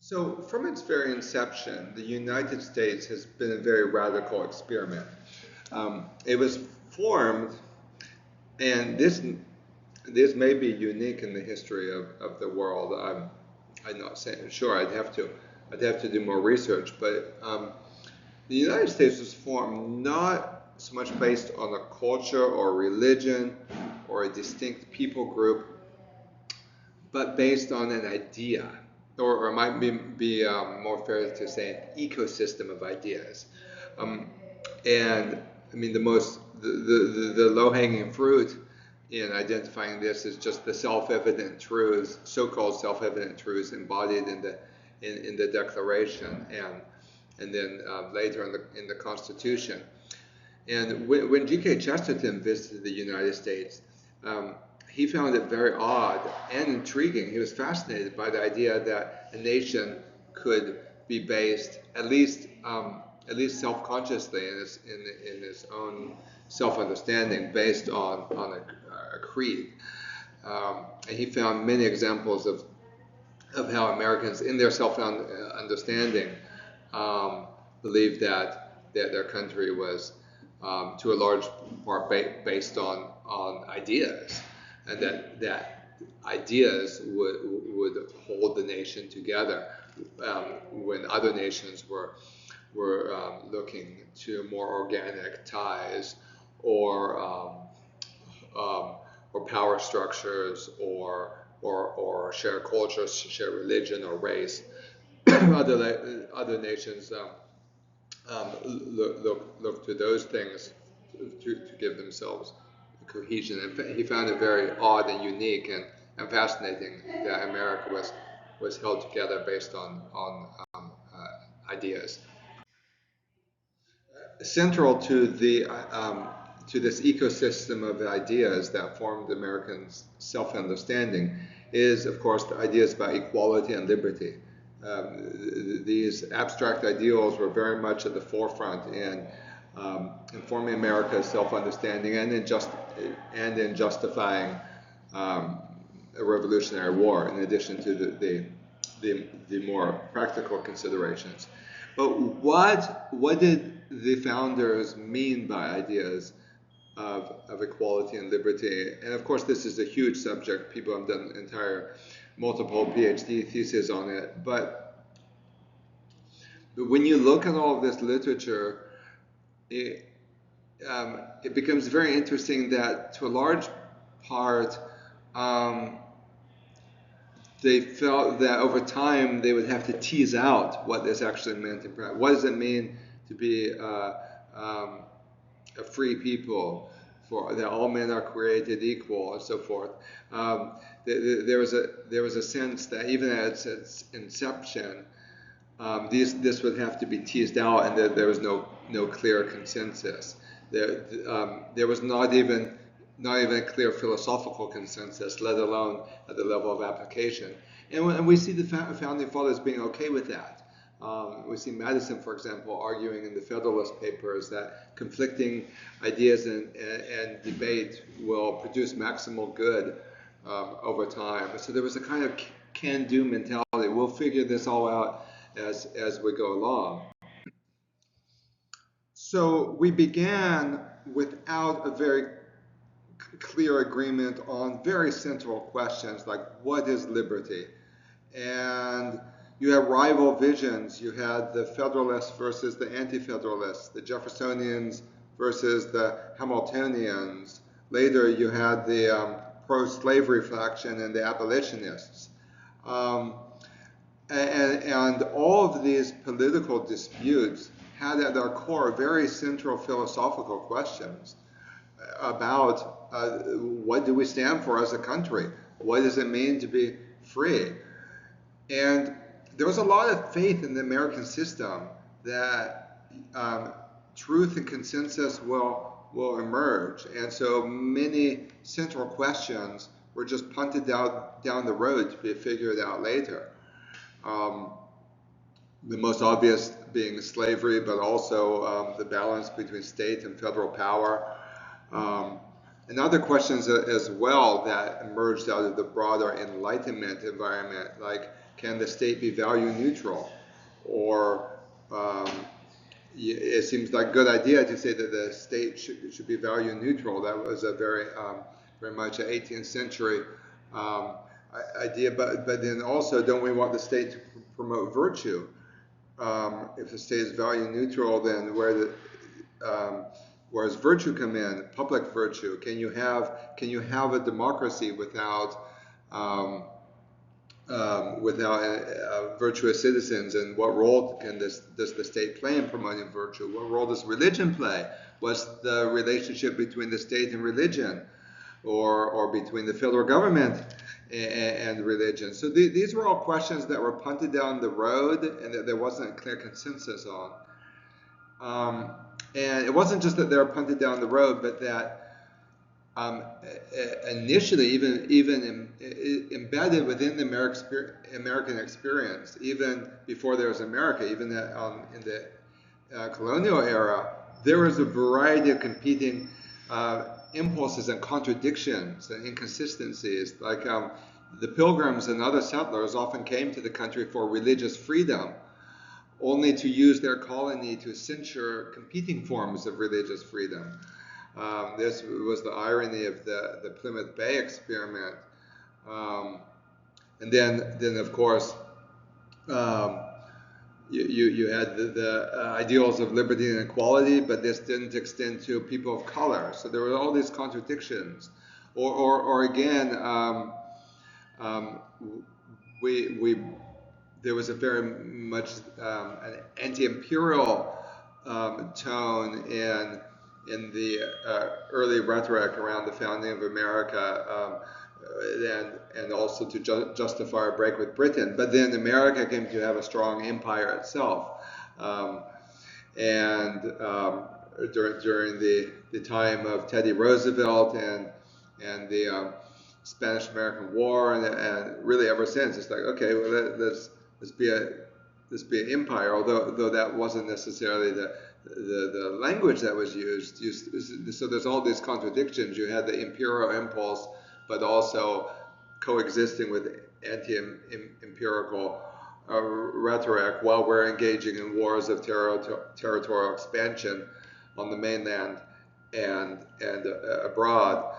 So, from its very inception, the United States has been a very radical experiment. It was formed, and this may be unique in the history of the world. I'm not saying sure. I'd have to do more research, but the United States was formed not so much based on a culture or religion or a distinct people group, but based on an idea, or it might be more fair to say an ecosystem of ideas. Um, and I mean, the low hanging fruit in identifying this is just the self-evident truths, so-called self-evident truths embodied in the Declaration and then later in the Constitution. And when G.K. Chesterton visited the United States, um, he found it very odd and intriguing. He was fascinated by the idea that a nation could be based, at least self-consciously in its own self-understanding, based on a creed. And he found many examples of how Americans, in their self-understanding, believed that their country was, to a large part, based on ideas, and that ideas would hold the nation together when other nations were looking to more organic ties or or power structures or share cultures, share religion or race. Other nations look to those things to give themselves cohesion. And he found it very odd and unique and fascinating that America was held together based on ideas. Central to this ecosystem of ideas that formed American self-understanding is, of course, the ideas about equality and liberty. These abstract ideals were very much at the forefront in forming America's self-understanding and in justifying um, a revolutionary war, in addition to the more practical considerations. But what did the founders mean by ideas of equality and liberty? And of course, this is a huge subject. People have done entire multiple PhD theses on it. But when you look at all of this literature, it becomes very interesting that to a large part, um, they felt that over time they would have to tease out what this actually meant in practice. What does it mean to be a free people, for that all men are created equal, and so forth? There was a sense that even at its inception, this would have to be teased out, and that there was no clear consensus. There was not even a clear philosophical consensus, let alone at the level of application. And we see the founding fathers being okay with that. We see Madison, for example, arguing in the Federalist Papers that conflicting ideas and debate will produce maximal good over time. So there was a kind of can-do mentality. We'll figure this all out as we go along. So we began without a very clear agreement on very central questions like what is liberty? And you have rival visions. You had the Federalists versus the Anti-Federalists, the Jeffersonians versus the Hamiltonians. Later, you had the pro-slavery faction and the abolitionists. Um, and all of these political disputes had at their core very central philosophical questions about what do we stand for as a country? What does it mean to be free? And there was a lot of faith in the American system that truth and consensus will emerge. And so many central questions were just punted down the road to be figured out later. Um, the most obvious being slavery, but also the balance between state and federal power, um, And other questions as well that emerged out of the broader Enlightenment environment, like can the state be value neutral? Or um, it seems like a good idea to say that the state should be value neutral. That was a very much an 18th century um, idea. But then also, don't we want the state to promote virtue? If the state is value neutral, then where does virtue come in? Public virtue. Can you have a democracy without virtuous citizens? And what role does the state play in promoting virtue? What role does religion play? What's the relationship between the state and religion, or between the federal government and religion? So these were all questions that were punted down the road, and that there wasn't a clear consensus on. And it wasn't just that they were punted down the road, but that initially, even embedded within the American experience, even before there was America, even in the colonial era, there was a variety of competing impulses and contradictions and inconsistencies. Like the Pilgrims and other settlers often came to the country for religious freedom, only to use their colony to censure competing forms of religious freedom. This was the irony of the Plymouth Bay experiment. And then of course, you had the ideals of liberty and equality, but this didn't extend to people of color. So there were all these contradictions. Or again, there was a very much an anti-imperial tone in the early rhetoric around the founding of America, and also to justify a break with Britain. But then America came to have a strong empire itself, and during the time of Teddy Roosevelt and the Spanish-American War, and really ever since, it's like, okay, well, let's be an empire, although that wasn't necessarily the language that was used. So there's all these contradictions. You had the imperial impulse, but also coexisting with anti-empirical rhetoric while we're engaging in wars of territorial expansion on the mainland and abroad,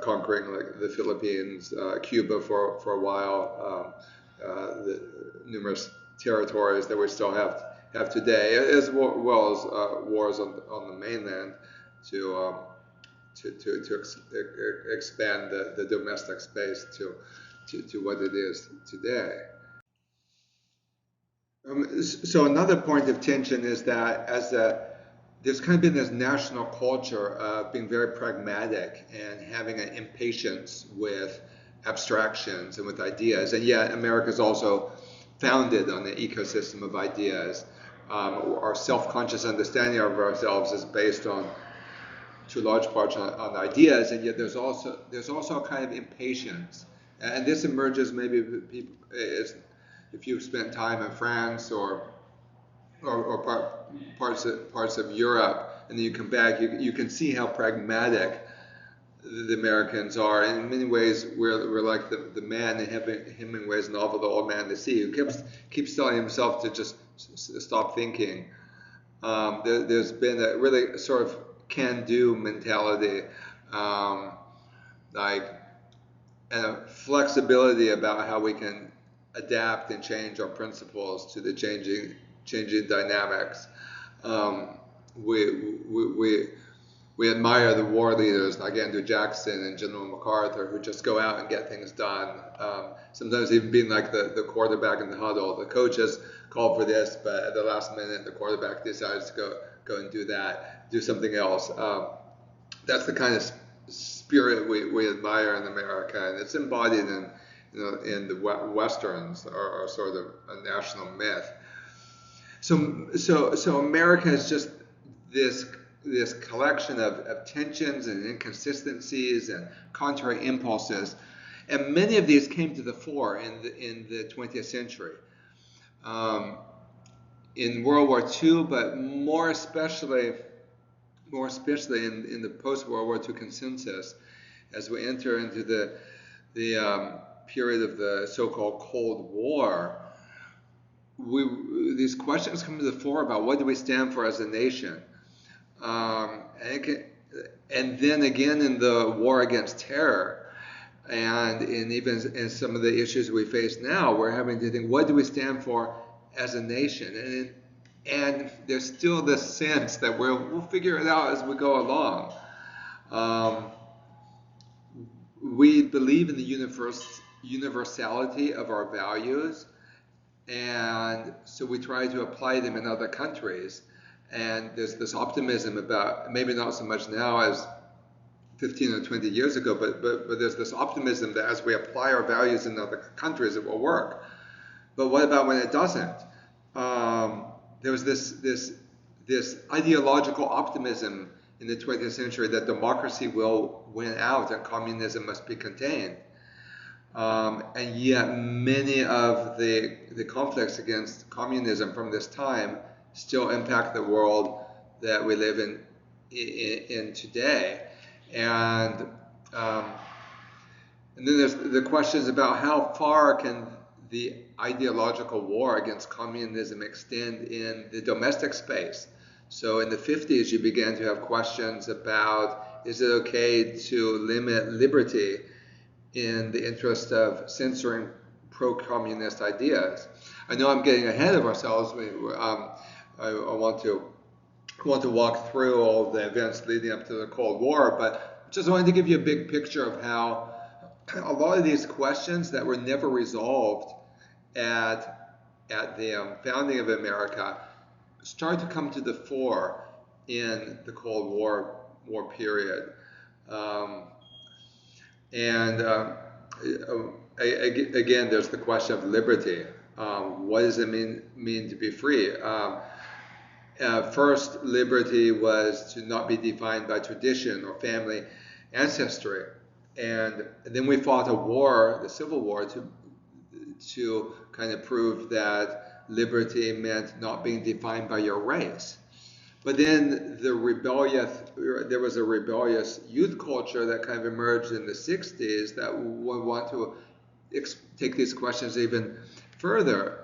conquering like the Philippines, Cuba for a while, the numerous territories that we still have today, as well as wars on the mainland to expand the domestic space to what it is today. So another point of tension is that there's kind of been this national culture of being very pragmatic and having an impatience with abstractions and with ideas, and yet America is also founded on the ecosystem of ideas. Our self-conscious understanding of ourselves is based on, to large parts, on ideas, and yet there's also a kind of impatience, and this emerges maybe if you've spent time in France or parts of Europe, and then you come back, you can see how pragmatic the Americans are. And in many ways, we're like the man in Hemingway's novel, The Old Man and the Sea, who keeps telling himself to just stop thinking. There's been a really sort of can-do mentality, like, and a flexibility about how we can adapt and change our principles to the changing dynamics. We admire the war leaders like Andrew Jackson and General MacArthur, who just go out and get things done. Sometimes even being like the quarterback in the huddle. The coach has called for this, but at the last minute, the quarterback decides to go and do something else. That's the kind of spirit we admire in America, and it's embodied in the Westerns, are sort of a national myth. So America is just this collection of tensions and inconsistencies and contrary impulses, and many of these came to the fore in the 20th century. In World War II, but more especially more especially in the post-World War II consensus, as we enter into the period of the so-called Cold War, these questions come to the fore about what do we stand for as a nation. And then again in the war against terror, and even in some of the issues we face now, we're having to think, what do we stand for as a nation? And there's still this sense that we'll figure it out as we go along. We believe in the universality of our values, and so we try to apply them in other countries. And there's this optimism about, maybe not so much now as 15 or 20 years ago, but there's this optimism that as we apply our values in other countries, it will work. But what about when it doesn't? There was this ideological optimism in the 20th century that democracy will win out and communism must be contained. And yet many of the conflicts against communism from this time still impact the world that we live in today. And then there's the questions about how far can the ideological war against communism extend in the domestic space. So in the 50s, you began to have questions about, is it okay to limit liberty in the interest of censoring pro-communist ideas? I know I'm getting ahead of ourselves. I want to walk through all the events leading up to the Cold War, but just wanted to give you a big picture of how a lot of these questions that were never resolved at the founding of America started to come to the fore in the Cold War period. Again, there's the question of liberty. What does it mean to be free? First, liberty was to not be defined by tradition or family ancestry. And then we fought a war, the Civil War, to kind of prove that liberty meant not being defined by your race. But then there was a rebellious youth culture that kind of emerged in the 60s that would want to take these questions even further.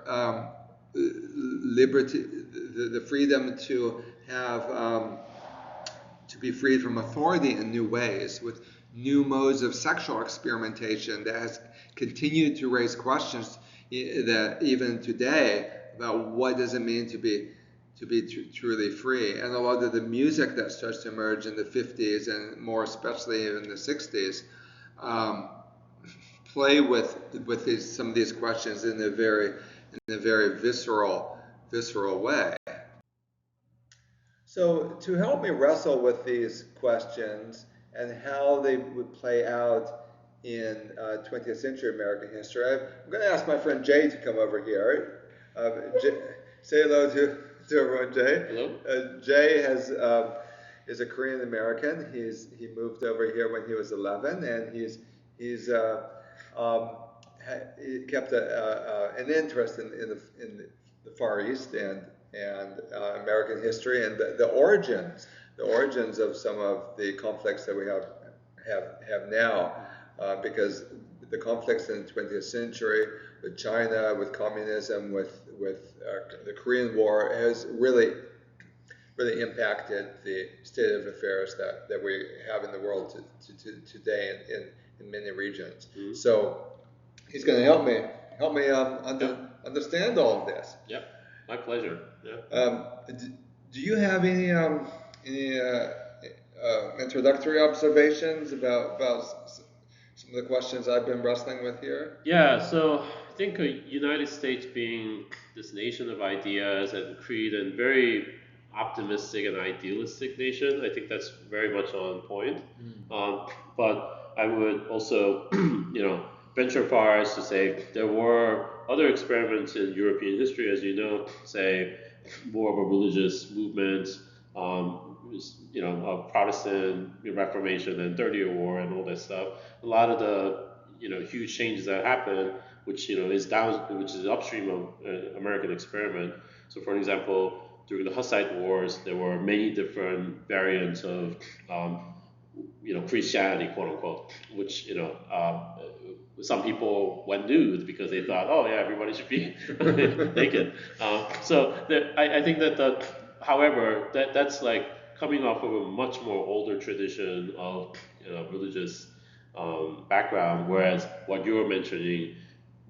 Liberty, the freedom to have, to be freed from authority in new ways, with new modes of sexual experimentation that has continued to raise questions that even today about what does it mean to be truly free. And a lot of the music that starts to emerge in the 50s and more especially in the 60s play with some of these questions in a very visceral way. So to help me wrestle with these questions and how they would play out in 20th century American history, I'm going to ask my friend Jay to come over here. Say hello to everyone, Jay. Hello. Jay is a Korean American. He moved over here when he was 11, and he kept an interest in the Far East and American history and the origins of some of the conflicts that we have now, because the conflicts in the 20th century with China, with communism, with the Korean War has really impacted the state of affairs that we have in the world today in many regions. Mm-hmm. So he's going to help me understand all of this. Yep, my pleasure. Yeah. Do you have any introductory observations about some of the questions I've been wrestling with here? Yeah, so I think the United States being this nation of ideas and creed and very optimistic and idealistic nation, I think that's very much on point. But I would also, venture far as to say there were other experiments in European history, as you know, say more of a religious movement, Protestant Reformation and 30-year War and all that stuff. A lot of the huge changes that happened, which is upstream of American experiment. So, for example, during the Hussite Wars, there were many different variants of Christianity, quote unquote, which some people went nude because they thought, oh yeah, everybody should be naked. I think that however, that's like coming off of a much more older tradition of religious background, whereas what you were mentioning,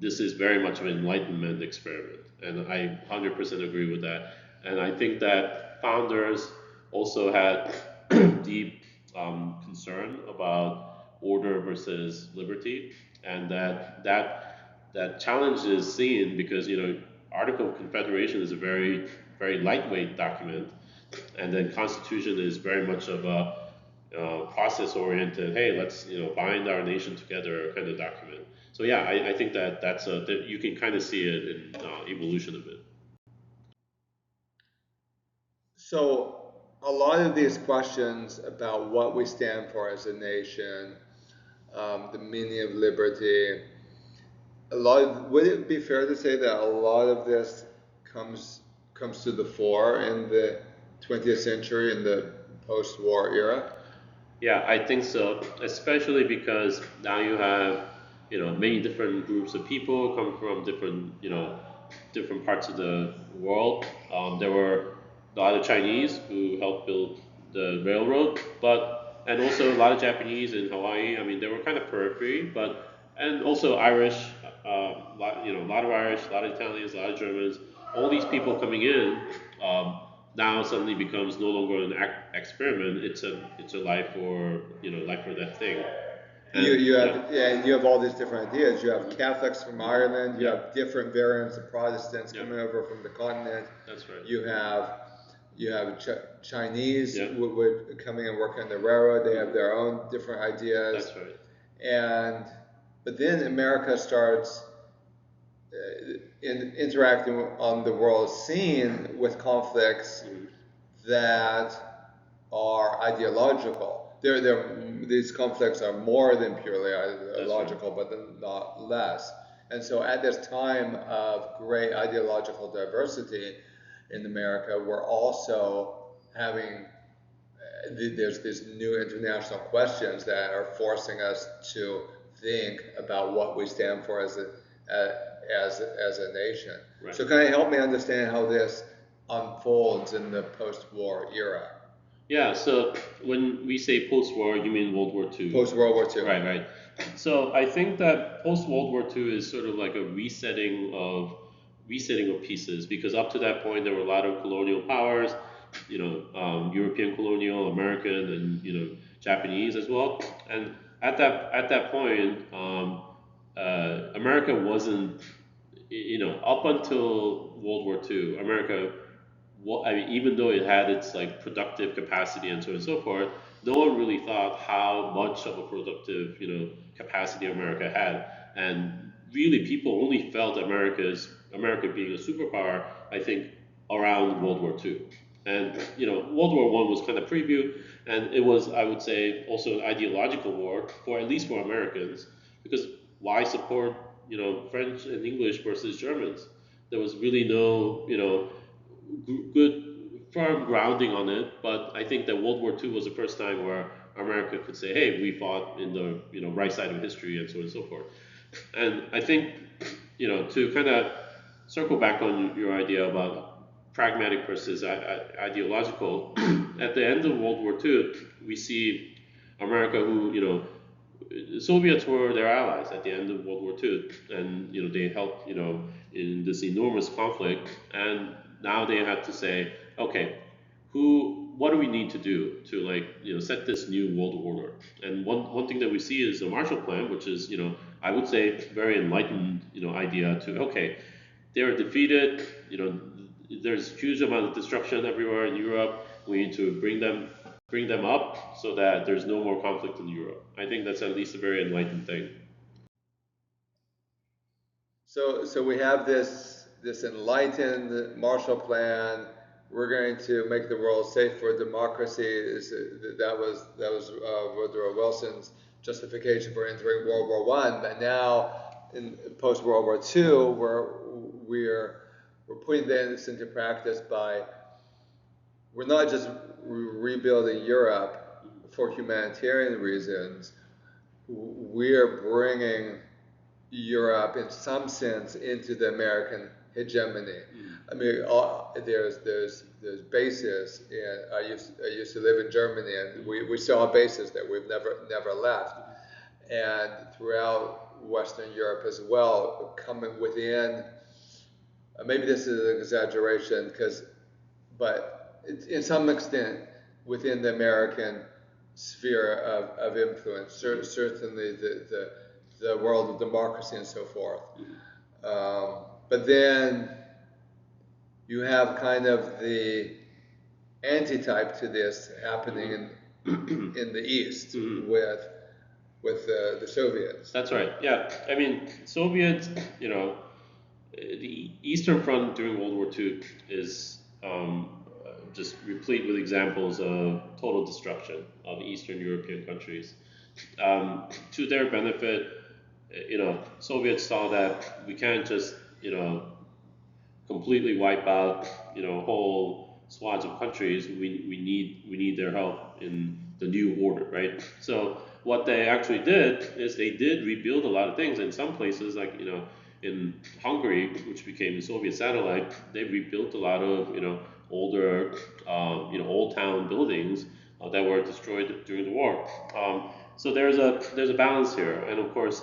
this is very much an enlightenment experiment, and I 100% agree with that. And I think that founders also had deep concern about order versus liberty, and that challenge is seen because Article of Confederation is a very lightweight document, and then Constitution is very much of a process oriented. Hey, let's bind our nation together kind of document. So yeah, I think that you can kind of see it in evolution of it. So a lot of these questions about what we stand for as a nation, the meaning of liberty, would it be fair to say that a lot of this comes to the fore in the 20th century, in the post-war era? Yeah, I think so, especially because now you have many different groups of people come from different parts of the world. There were a lot of Chinese who helped build the railroad, but and also a lot of Japanese in Hawaii. I mean, they were kind of periphery, but and also Irish. A lot of Irish, a lot of Italians, a lot of Germans. All these people coming in now suddenly becomes no longer an experiment. It's a life or life or death thing. You have and you have all these different ideas. You have Catholics from Ireland. You have different variants of Protestants coming over from the continent. That's right. You have Chinese Yeah. would coming and working on the railroad. They have their own different ideas. That's right. But then America starts interacting on the world scene with conflicts that are ideological. These conflicts are more than purely ideological, but not less. And so at this time of great ideological diversity in America, we're also having there's these new international questions that are forcing us to think about what we stand for as a nation. Right. So can you help me understand how this unfolds in the post-war era? Yeah, so when we say post-war, you mean World War II? Post-World War II. Right. So I think that post-World War II is sort of like a resetting of pieces, because up to that point there were a lot of colonial powers, European colonial, American, and Japanese as well. And at that point, America wasn't, up until World War II, America, well, I mean, even though it had its like productive capacity and so on and so forth, no one really thought how much of a productive, capacity America had. And really, people only felt America being a superpower, I think, around World War II. And World War One was kind of preview, and it was, I would say, also an ideological war for at least for Americans, because why support French and English versus Germans? There was really no good firm grounding on it, but I think that World War II was the first time where America could say, "Hey, we fought in the right side of history," and so on and so forth. And I think to kind of circle back on your idea about pragmatic versus ideological, at the end of World War II, we see America, who the Soviets were their allies at the end of World War II, and they helped in this enormous conflict, and now they have to say, okay, what do we need to do to set this new world order? And one thing that we see is the Marshall Plan, which is I would say very enlightened idea to, okay, they're defeated, there's huge amount of destruction everywhere in Europe. We need to bring them up so that there's no more conflict in Europe. I think that's at least a very enlightened thing. So we have this enlightened Marshall Plan. We're going to make the world safe for democracy. That was Woodrow Wilson's justification for entering World War I. But now, in post World War II, we're putting this into practice by we're not just rebuilding Europe for humanitarian reasons. We're bringing Europe, in some sense, into the American hegemony. I mean, there's bases. I used to live in Germany, and we saw bases that we've never left, and throughout Western Europe as well, coming within. Maybe this is an exaggeration, but in some extent within the American sphere of influence. Certainly the world of democracy and so forth. But then you have kind of the antitype to this happening in the East with the Soviets. That's right. Yeah, I mean, Soviets. The Eastern Front during World War II is just replete with examples of total destruction of Eastern European countries. To their benefit, Soviets saw that we can't just, completely wipe out, whole swaths of countries. We need their help in the new order, right? So what they actually did is they did rebuild a lot of things. In some places, like in Hungary, which became a Soviet satellite, they rebuilt a lot of older old town buildings that were destroyed during the war. So there's a balance here, and of course,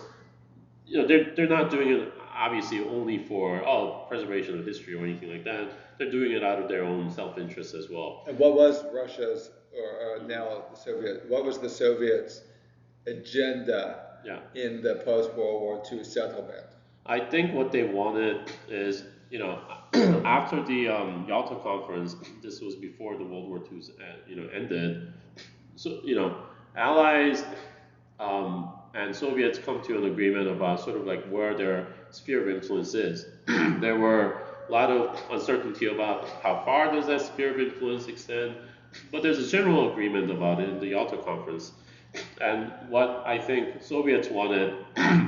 they're not doing it obviously only for preservation of history or anything like that. They're doing it out of their own self-interest as well. And what was Russia's, or now the Soviet? What was the Soviets' agenda in the post-World War II settlement? I think what they wanted is, after the Yalta Conference, this was before the World War II, ended. So, Allies and Soviets come to an agreement about sort of like where their sphere of influence is. There were a lot of uncertainty about how far does that sphere of influence extend, but there's a general agreement about it in the Yalta Conference. And what I think Soviets wanted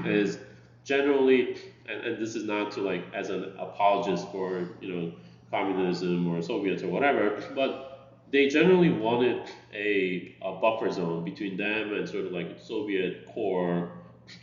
is generally, and this is not to like as an apologist for communism or Soviets or whatever, but they generally wanted a buffer zone between them and sort of like Soviet core,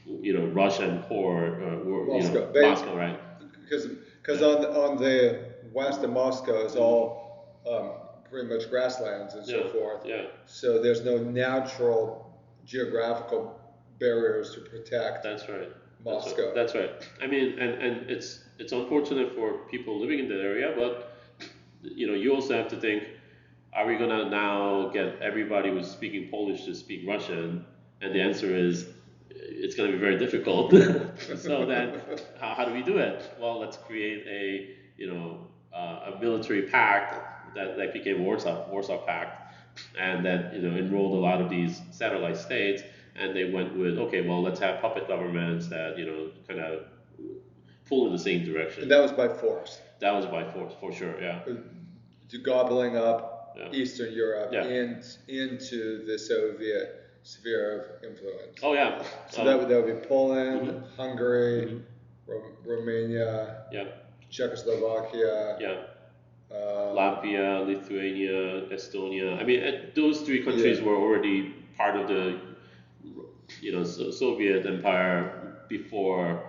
Russian core, Moscow, right? Because on the west of Moscow is all pretty much grasslands and so forth. Yeah. So there's no natural geographical barriers to protect. That's right. Moscow. That's right. I mean, and it's unfortunate for people living in that area, but you also have to think: are we gonna now get everybody who's speaking Polish to speak Russian? And the answer is, it's gonna be very difficult. So then, how do we do it? Well, let's create a a military pact that became Warsaw Pact, and that enrolled a lot of these satellite states. And they went with, okay, well, let's have puppet governments that kind of pull in the same direction. And that was by force. That was by force, for sure, yeah. To gobbling up Eastern Europe into the Soviet sphere of influence. Oh yeah. So that would be Poland, Hungary, Romania, Czechoslovakia. Latvia, Lithuania, Estonia. I mean, those three countries were already part of the Soviet Empire before,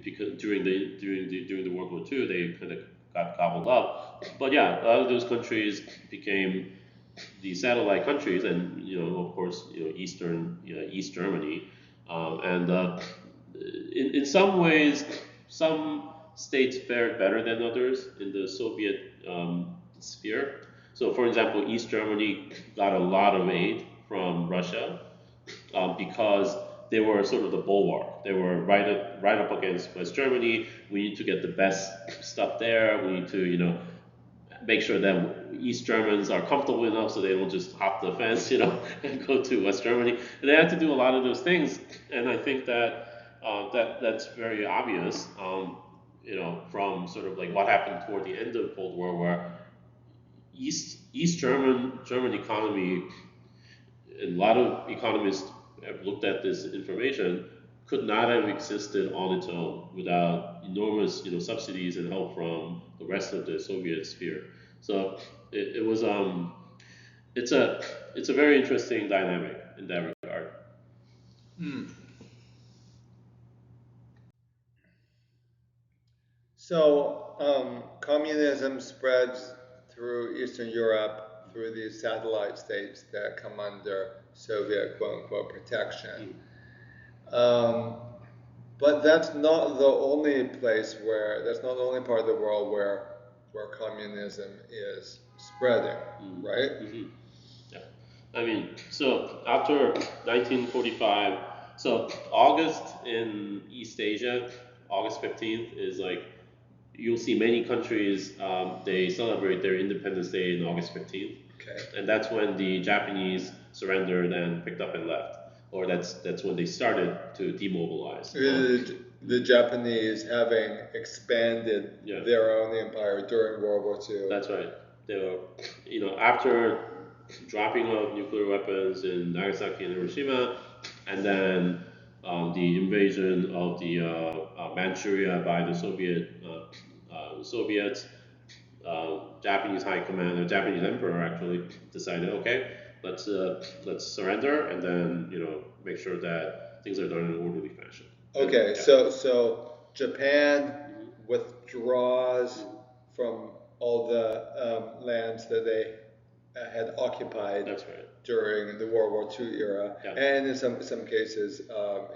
because during the World War II they kind of got gobbled up. But yeah, a lot of those countries became the satellite countries, and of course East Germany, and in some ways some states fared better than others in the Soviet sphere. So for example, East Germany got a lot of aid from Russia. Because they were sort of the bulwark. They were right up against West Germany. We need to get the best stuff there. We need to, make sure that East Germans are comfortable enough so they don't just hop the fence, and go to West Germany. And they had to do a lot of those things. And I think that that's very obvious, from sort of like what happened toward the end of Cold War, where East German economy. And a lot of economists have looked at this information, could not have existed on its own without enormous, subsidies and help from the rest of the Soviet sphere. So it was it's a very interesting dynamic in that regard. Hmm. So communism spreads through Eastern Europe through these satellite states that come under Soviet quote unquote protection. Um, but that's not the only place where that's not the only part of the world where communism is spreading, right? Mm-hmm. Yeah. I mean, so after 1945, so August in East Asia, August 15th is like, you'll see many countries, they celebrate their Independence Day in August 15th. Okay. And that's when the Japanese surrendered and picked up and left. Or that's when they started to demobilize. The Japanese having expanded Yeah. their own empire during World War II. That's right. They were, after dropping of nuclear weapons in Nagasaki and Hiroshima, and then the invasion of the Manchuria by the Soviets, Japanese high command, the Japanese emperor actually decided, okay, let's surrender, and then make sure that things are done in an orderly fashion. Okay, Yeah. so Japan withdraws from all the lands that they had occupied. That's right. During the World War II era, Yeah. and in some cases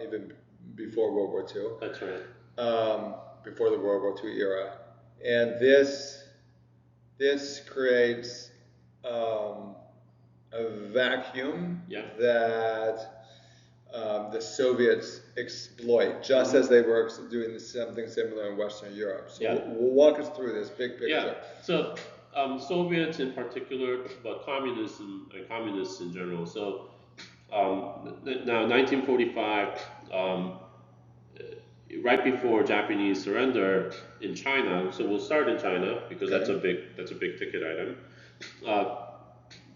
even before World War II. That's right. Before the World War II era, and this creates a vacuum that the Soviets exploit, just as they were doing something similar in Western Europe. So we'll walk us through this big picture. Yeah. So Soviets in particular, but communism and communists in general. So now 1945, right before Japanese surrender in China. So we'll start in China because that's a big ticket item.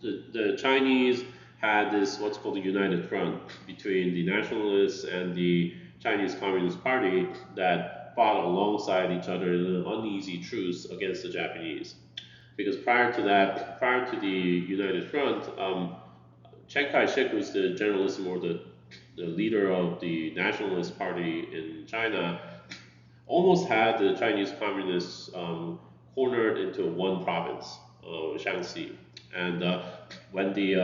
The Chinese had this what's called the United Front between the nationalists and the Chinese Communist Party that fought alongside each other in an uneasy truce against the Japanese. Because prior to the United Front, Chiang Kai-shek was the generalissimo, or the leader of the Nationalist Party in China, almost had the Chinese Communists cornered into one province, Shaanxi. And when the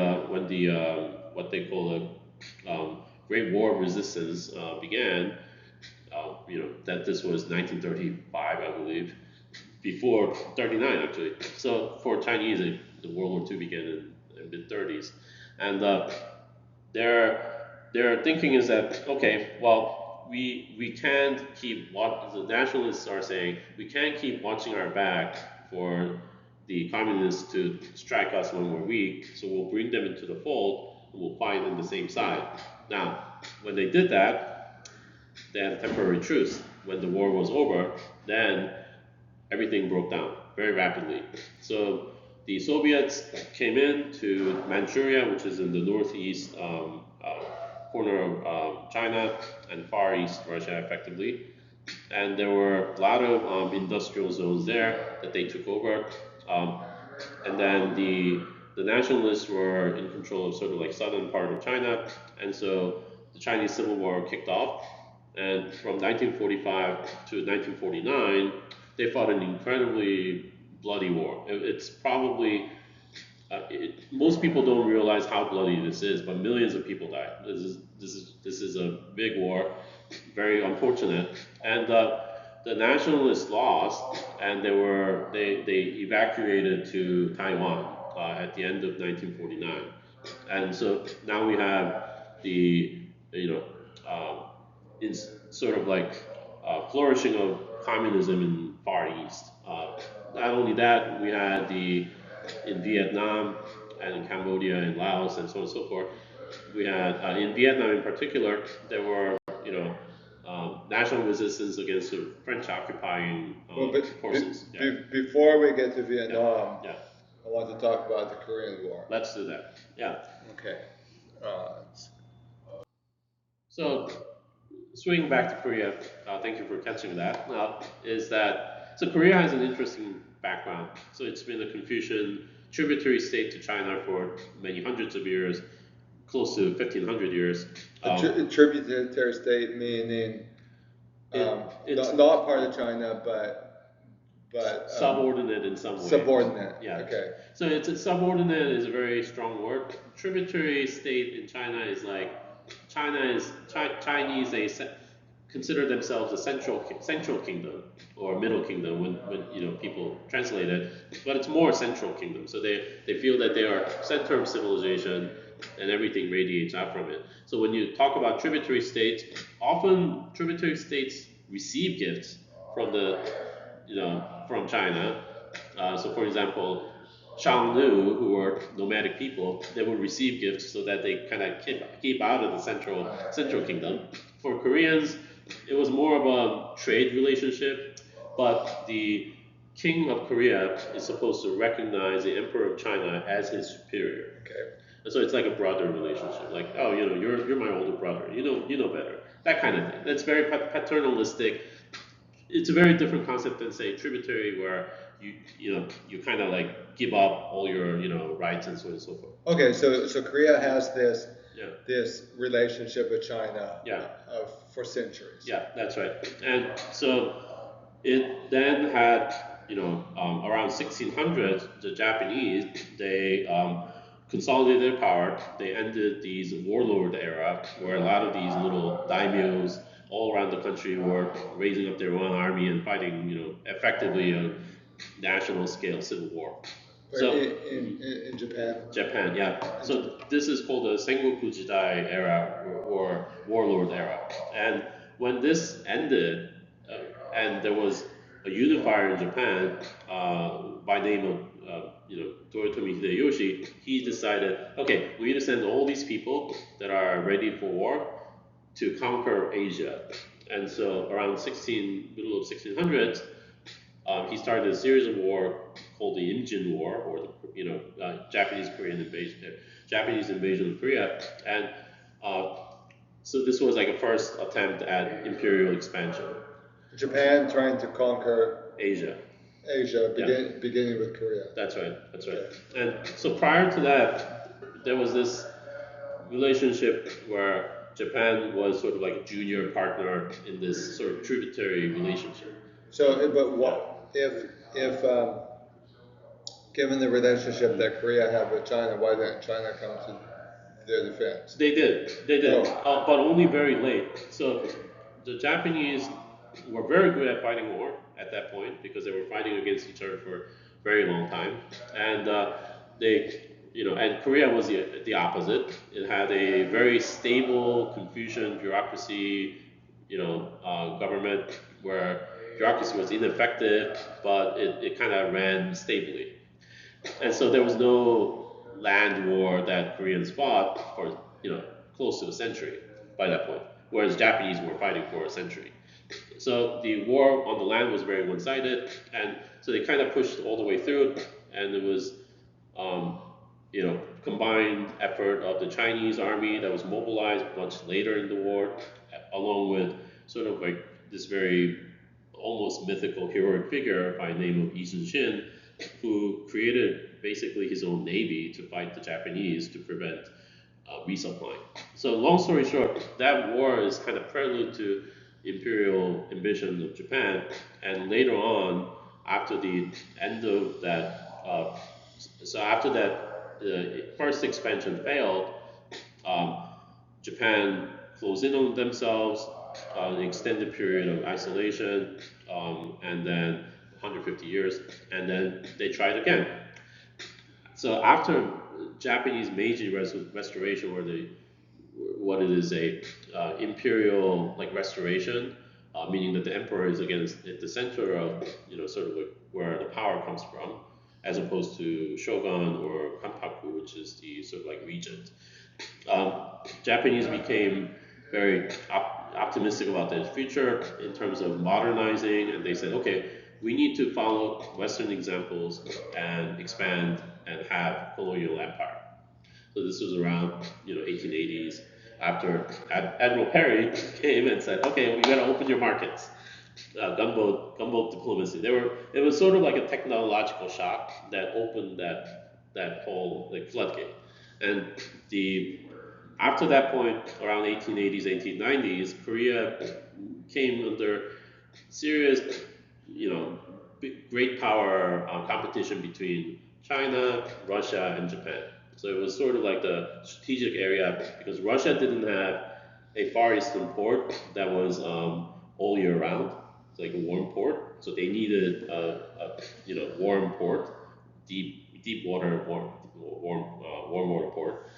what they call the Great War of Resistance began, that this was 1935, I believe, before 39 actually. So for Chinese, the World War II began in mid 30s, and their thinking is that, okay, well, we can't keep what the nationalists are saying. We can't keep watching our back for the communists to strike us when we're weak. So we'll bring them into the fold and we'll fight on the same side. Now, when they did that, they had a temporary truce. When the war was over, then everything broke down very rapidly. So the Soviets came in to Manchuria, which is in the northeast corner of China and Far East Russia, effectively. And there were a lot of industrial zones there that they took over. And then the nationalists were in control of sort of like southern part of China, and so the Chinese Civil War kicked off. And from 1945 to 1949, they fought an incredibly bloody war. It's probably most people don't realize how bloody this is, but millions of people died. This is a big war, very unfortunate. And the nationalists lost, and they evacuated to Taiwan at the end of 1949. And so now we have the is sort of like flourishing of communism in Far East. Not only that, we had in Vietnam and in Cambodia and Laos and so on and so forth. We had in Vietnam in particular, there were national resistance against the French occupying forces. Before we get to Vietnam, I want to talk about the Korean War. Let's do that. Yeah. Okay. So, swinging back to Korea, thank you for catching that. Is that so? Korea has an interesting background. So it's been a Confucian tributary state to China for many hundreds of years, close to 1500 years. A tributary state meaning It's not part of China, but subordinate in some way. Subordinate. Yeah. Okay. So it's a subordinate is a very strong word. Tributary state in China is like Chinese. They consider themselves a central kingdom or middle kingdom when people translate it, but it's more central kingdom. So they feel that they are center of civilization and everything radiates out from it. So when you talk about tributary states, often tributary states receive gifts from from China. So for example, Xiongnu, who were nomadic people, they would receive gifts so that they kind of keep out of the central kingdom. For Koreans, it was more of a trade relationship, but the king of Korea is supposed to recognize the emperor of China as his superior. Okay. And so it's like a brother relationship, like, oh, you're my older brother, you know better, that kind of thing. That's very paternalistic. It's a very different concept than say tributary, where you kind of like give up all your rights and so on and so forth. Okay, so Korea has this Yeah. this relationship with China Yeah. For centuries. Yeah, that's right. And so it then had around 1600, the Japanese, they consolidated their power. They ended these warlord era where a lot of these little daimyos all around the country were raising up their own army and fighting, effectively a national scale civil war. So in Japan. Japan, yeah. So this is called the Sengoku Jidai era or warlord era. And when this ended, and there was a unifier in Japan by name of Toyotomi Hideyoshi, he decided, okay, we need to send all these people that are ready for war to conquer Asia. And so around middle of 1600s, he started a series of war called the Imjin War, or the Japanese invasion of Korea, and so this was like a first attempt at imperial expansion. Japan trying to conquer Asia, beginning with Korea. That's right. And so prior to that, there was this relationship where Japan was sort of like a junior partner in this sort of tributary relationship. So, but what if given the relationship that Korea had with China, why didn't China come to their defense? They did, but only very late. So the Japanese were very good at fighting war at that point because they were fighting against each other for a very long time, and and Korea was the opposite. It had a very stable Confucian bureaucracy, government where bureaucracy was ineffective, but it kind of ran stably. And so there was no land war that Koreans fought for, close to a century by that point, whereas Japanese were fighting for a century. So the war on the land was very one-sided, and so they kind of pushed all the way through, and it was, combined effort of the Chinese army that was mobilized much later in the war, along with sort of like this very almost mythical heroic figure by the name of Yi Sun-shin, who created basically his own navy to fight the Japanese to prevent resupplying. So long story short, that war is kind of prelude to imperial ambition of Japan, and later on, after the end of that, after that first expansion failed, Japan closed in on themselves, an extended period of isolation, and then 150 years, and then they tried again. So after Japanese Meiji restoration, what it is a imperial like restoration, meaning that the emperor is at the center of sort of like where the power comes from, as opposed to shogun or kanpaku, which is the sort of like regent. Japanese became very optimistic about their future in terms of modernizing, and they said, okay, we need to follow Western examples and expand and have colonial empire. So this was around 1880s, after Admiral Perry came and said, okay, we got to open your markets. gunboat diplomacy. It was sort of like a technological shock that opened that whole like floodgate. And the after that point, around 1880s, 1890s, Korea came under serious, great power competition between China, Russia, and Japan. So it was sort of like the strategic area because Russia didn't have a Far Eastern port that was all year round. It's like a warm port. So they needed a warm port, deep water, warm water port.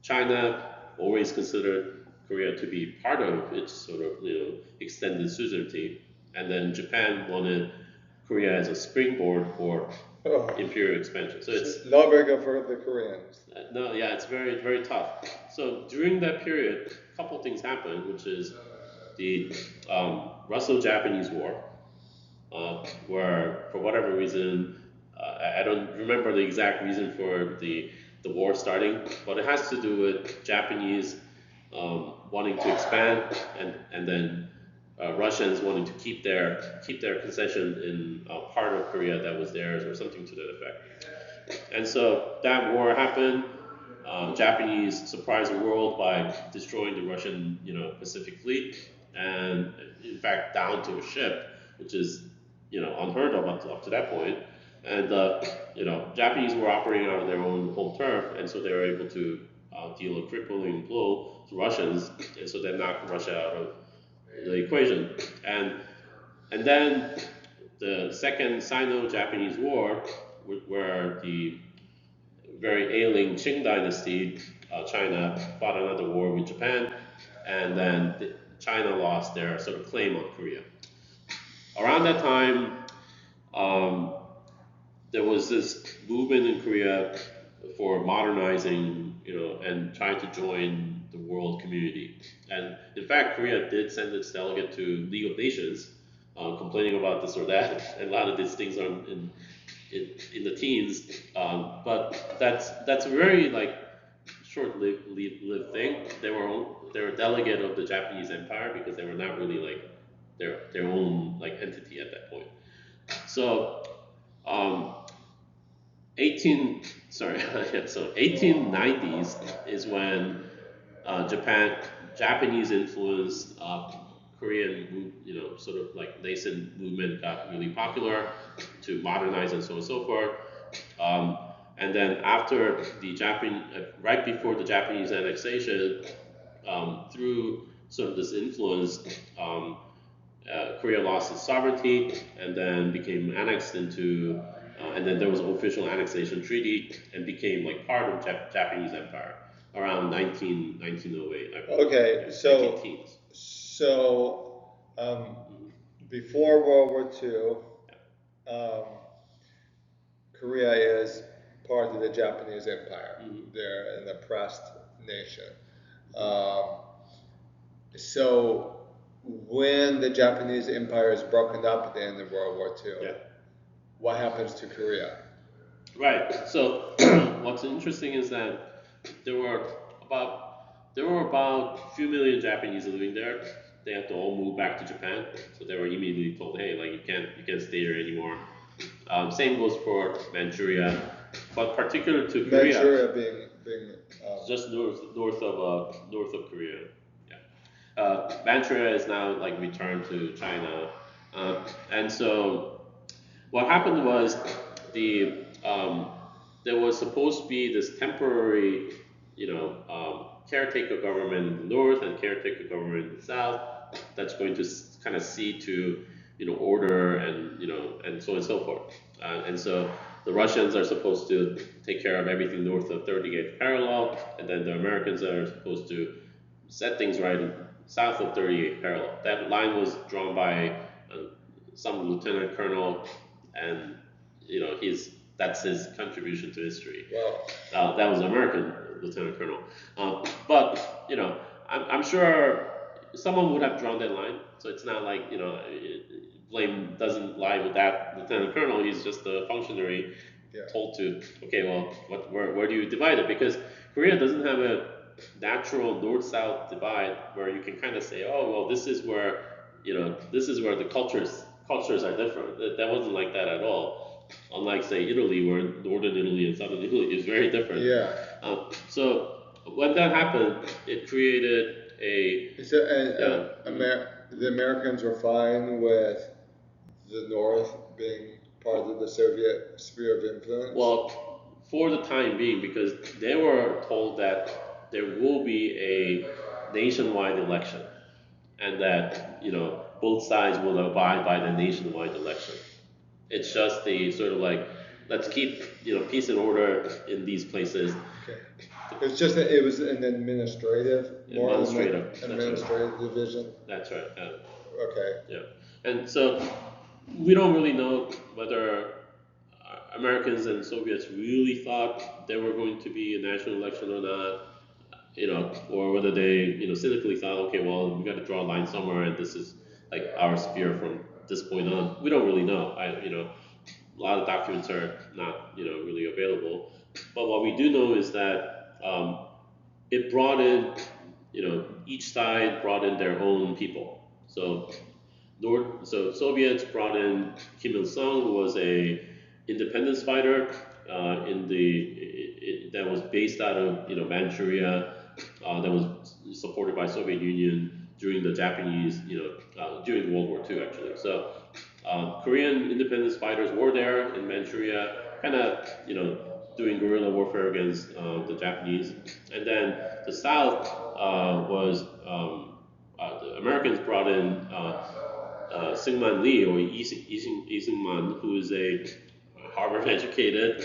China always considered Korea to be part of its sort of extended suzerainty, and then Japan wanted Korea as a springboard for Oh, imperial expansion. So it's not very good for the Koreans. no, yeah, it's very very tough. So during that period, a couple things happened, which is the Russo-Japanese War, where for whatever reason, I don't remember the exact reason for the war starting, but it has to do with Japanese wanting to expand and then Russians wanting to keep their concession in part of Korea that was theirs or something to that effect. And so that war happened. Japanese surprised the world by destroying the Russian, Pacific Fleet, and in fact down to a ship, which is, unheard of up to that point. And Japanese were operating out of their own home turf, and so they were able to deal a crippling blow to Russians, and so that knocked Russia out of the equation. And then the second Sino-Japanese War, where the very ailing Qing dynasty, China fought another war with Japan, and then China lost their sort of claim on Korea. Around that time, there was this movement in Korea for modernizing, and trying to join the world community. And in fact, Korea did send its delegate to League of Nations, complaining about this or that. And a lot of these things are in the teens, but that's a very like short-lived thing. They were a delegate of the Japanese Empire because they were not really like their own like entity at that point. So 1890s is when Japanese influenced Korean, sort of like nascent movement got really popular to modernize and so on and so forth. And then after right before the Japanese annexation, through sort of this influence, Korea lost its sovereignty and then became annexed into, and then there was an official annexation treaty and became like part of Japanese Empire around 1908. Okay, Yeah, so 19 teens. so before World War II, Korea is part of the Japanese Empire. They're an oppressed nation. So when the Japanese Empire is broken up at the end of World War II, Yeah. what happens to Korea? Right. So what's interesting is that there were about a few million Japanese living there. They had to all move back to Japan, so they were immediately told, "Hey, like you can't stay here anymore." Same goes for Manchuria, but particular to Korea, Manchuria being just north of Korea. Yeah. Manchuria is now like returned to China, and so what happened was there was supposed to be this temporary, caretaker government in the north and caretaker government in the south that's going to kind of see to, order and, and so on and so forth. And so the Russians are supposed to take care of everything north of 38th parallel, and then the Americans are supposed to set things right south of 38th parallel. That line was drawn by some lieutenant colonel, and that's his contribution to history. Wow. That was American lieutenant colonel, but I'm sure someone would have drawn that line. So it's not like blame doesn't lie with that lieutenant colonel. He's just a functionary told to where do you divide it? Because Korea doesn't have a natural north-south divide where you can kind of say, oh well, this is where this is where the cultures are different. That wasn't like that at all. Unlike say Italy, where northern Italy and southern Italy is very different. Yeah. So when that happened, it created a So, the Americans were fine with the North being part of the Soviet sphere of influence? well, for the time being, because they were told that there will be a nationwide election, and that both sides will abide by the nationwide election. It's just the sort of like, let's keep peace and order in these places. Okay. It's just that it was an administrative division. That's right. Okay. Yeah, and so we don't really know whether Americans and Soviets really thought there were going to be a national election or not, or whether they, cynically thought, okay, well, we got to draw a line somewhere, and this is like our sphere from this point on. We don't really know. A lot of documents are not, really available. But what we do know is that it brought in, each side brought in their own people. So Soviets brought in Kim Il Sung, who was a independence fighter that was based out of Manchuria, that was supported by Soviet Union during the Japanese, during World War II actually. So Korean independence fighters were there in Manchuria, kind of doing guerrilla warfare against the Japanese, and then the South was the Americans brought in Syngman Lee, or Lee Syngman, who is a Harvard-educated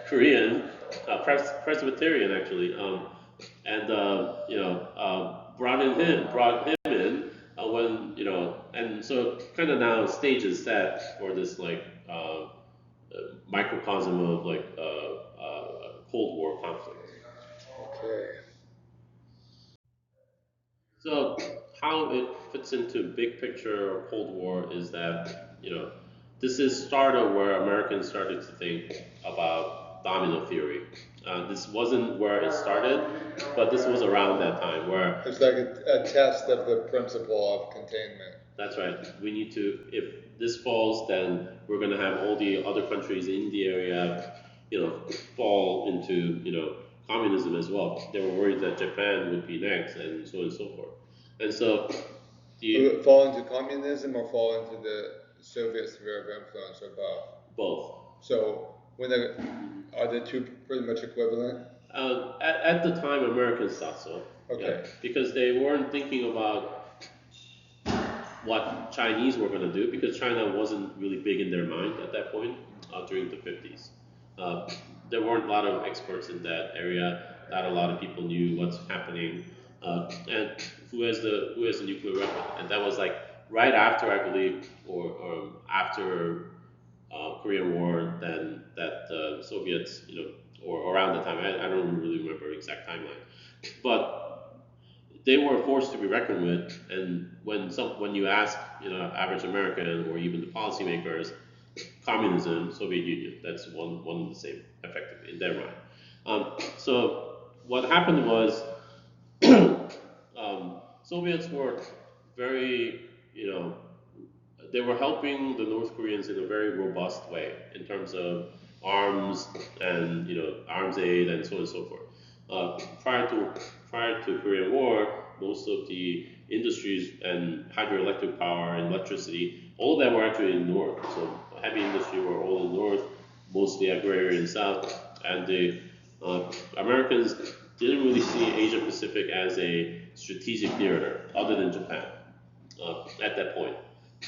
Korean Presbyterian actually, and brought him in when and so kind of now stage is set for this like microcosm of like Cold War conflict. Okay. So how it fits into big picture of Cold War is that this is start of where Americans started to think about domino theory. This wasn't where it started, but this was around that time where it's like a test of the principle of containment. That's right. We need to, if this falls, then we're going to have all the other countries in the area, fall into, communism as well. They were worried that Japan would be next, and so on and so forth. And so, Will it fall into communism or fall into the Soviet sphere of influence, or both? Both. So, are the two pretty much equivalent? At the time, Americans thought so. Okay. Yeah, because they weren't thinking about what Chinese were going to do, because China wasn't really big in their mind at that point during the 50s. There weren't a lot of experts in that area. Not a lot of people knew what's happening, and who has the nuclear weapon. And that was like right after, I believe, or after Korean War, then that the Soviets, or around the time. I don't really remember the exact timeline, but they were a force to be reckoned with. And when you ask average American or even the policymakers, communism, Soviet Union, that's one and the same, effectively in their mind. So what happened was Soviets were very they were helping the North Koreans in a very robust way in terms of arms and arms aid and so on and so forth. Prior to Korean War, most of the industries and hydroelectric power and electricity, all of them were actually in the north. So heavy industry were all in the north, mostly agrarian south, and the Americans didn't really see Asia Pacific as a strategic theater other than Japan at that point.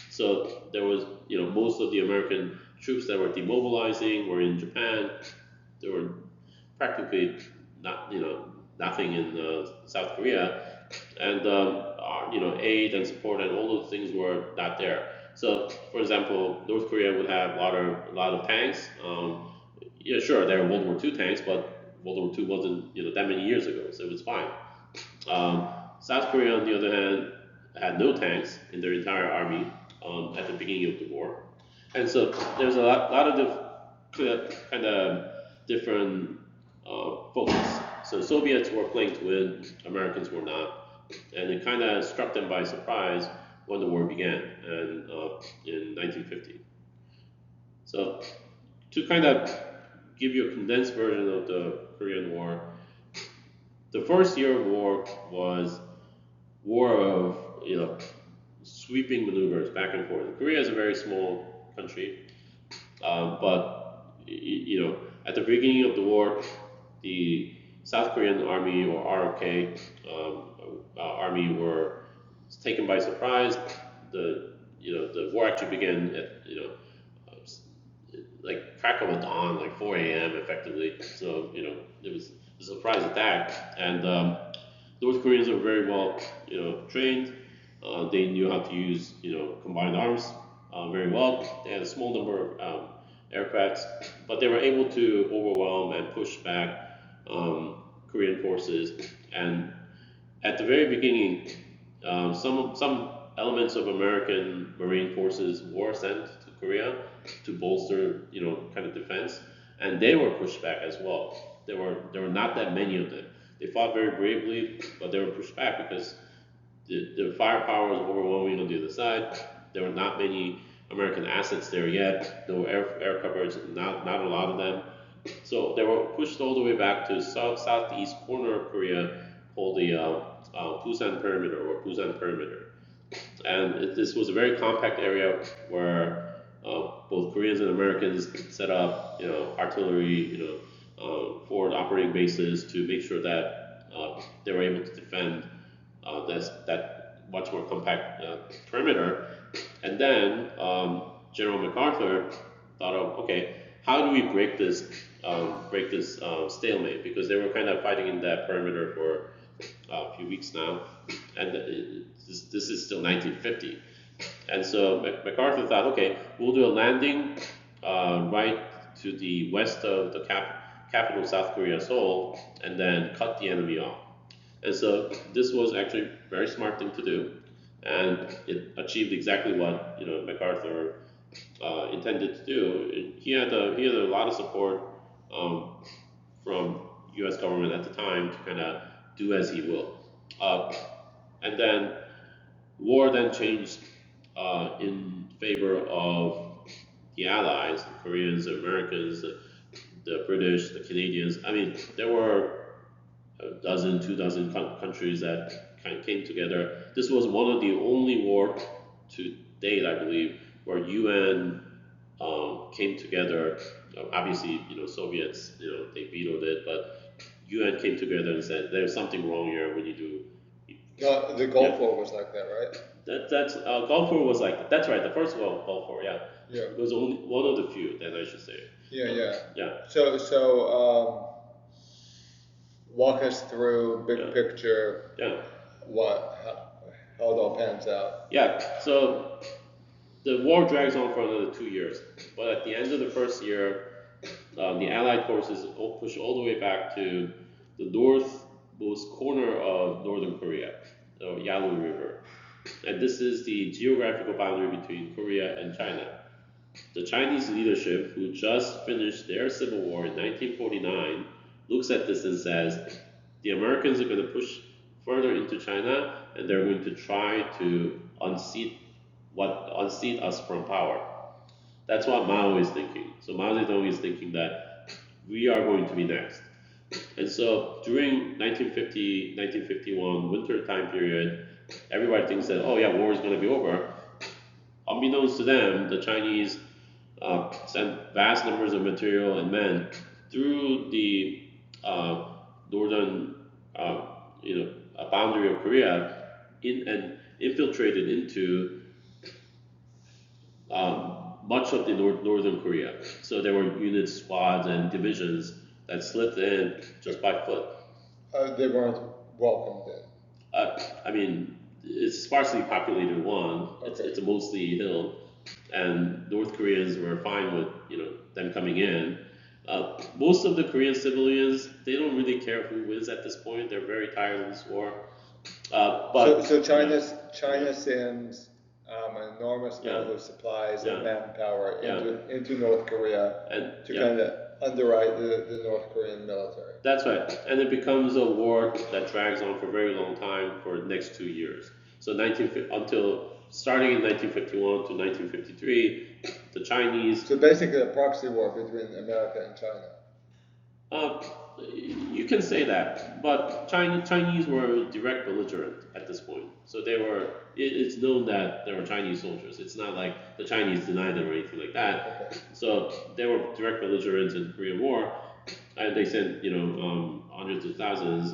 So there was, most of the American troops that were demobilizing were in Japan. There were practically nothing in South Korea, and aid and support and all those things were not there. So, for example, North Korea would have a lot of tanks. Yeah, sure, there were World War II tanks, but World War II wasn't that many years ago, so it was fine. South Korea, on the other hand, had no tanks in their entire army at the beginning of the war, and so there's a lot of kind of different focus. So Soviets were playing to win, Americans were not, and it kind of struck them by surprise when the war began, and in 1950. So to kind of give you a condensed version of the Korean War, the first year of war was war of sweeping maneuvers back and forth. Korea is a very small country, but at the beginning of the war, the South Korean army or ROK army were taken by surprise. The war actually began at like crack of a dawn, like 4 a.m. effectively. So it was a surprise attack, and North Koreans are very well trained. They knew how to use combined arms very well. They had a small number of aircrafts, but they were able to overwhelm and push back Korean forces. And at the very beginning, some elements of American Marine forces were sent to Korea to bolster, kind of defense, and they were pushed back as well. There were not that many of them. They fought very bravely, but they were pushed back because the firepower was overwhelming on the other side. There were not many American assets there yet. No air coverage, not a lot of them. So they were pushed all the way back to southeast corner of Korea, called the Busan Perimeter or Busan Perimeter. And this was a very compact area where both Koreans and Americans set up, artillery, forward operating bases to make sure that they were able to defend that much more compact perimeter. And then General MacArthur thought of, okay, how do we break this stalemate? Because they were kind of fighting in that perimeter for a few weeks now, and this is still 1950. And so MacArthur thought, okay, we'll do a landing right to the west of the capital, South Korea, Seoul, and then cut the enemy off. And so this was actually a very smart thing to do, and it achieved exactly what MacArthur intended to do. He had a lot of support from U.S. government at the time to kind of do as he will. And then war then changed in favor of the Allies, the Koreans, the Americans, the British, the Canadians. I mean, there were a dozen, 2 dozen countries that kind of came together. This was one of the only war to date, I believe, where UN came together. Obviously, Soviets, they vetoed it, but UN came together and said there's something wrong here when you do. The Gulf War was like that, right? That's Gulf War was like that's right. The first Gulf War, yeah. Yeah. It was only one of the few, then I should say. Yeah. So walk us through big picture. Yeah. How it all pans out. Yeah. So the war drags on for another 2 years, but at the end of the first year, the Allied forces push all the way back to the northmost corner of northern Korea, the Yalu River. And this is the geographical boundary between Korea and China. The Chinese leadership, who just finished their civil war in 1949, looks at this and says, the Americans are going to push further into China and they're going to try to unseat us from power. That's what Mao is thinking. So Mao Zedong is thinking that we are going to be next. And so during 1950, 1951 winter time period, everybody thinks that, oh yeah, war is going to be over. Unbeknownst to them, the Chinese sent vast numbers of material and men through the northern, boundary of Korea and infiltrated into much of the northern Korea. So there were units, squads, and divisions that slipped in just by foot. They weren't welcomed in. I mean, it's sparsely populated one. It's a mostly hill, and North Koreans were fine with them coming in. Most of the Korean civilians, they don't really care who wins at this point. They're very tired of this war. So China sends an enormous amount of supplies and manpower into North Korea to kind of underwrite the North Korean military. That's right, and it becomes a war that drags on for a very long time for the next 2 years. So starting in 1951 to 1953, the Chinese. So basically, a proxy war between America and China. You can say that, but Chinese were direct belligerent at this point. So they were. It's known that there were Chinese soldiers. It's not like the Chinese denied them or anything like that. Okay. So they were direct belligerents in the Korean War, and they sent hundreds of thousands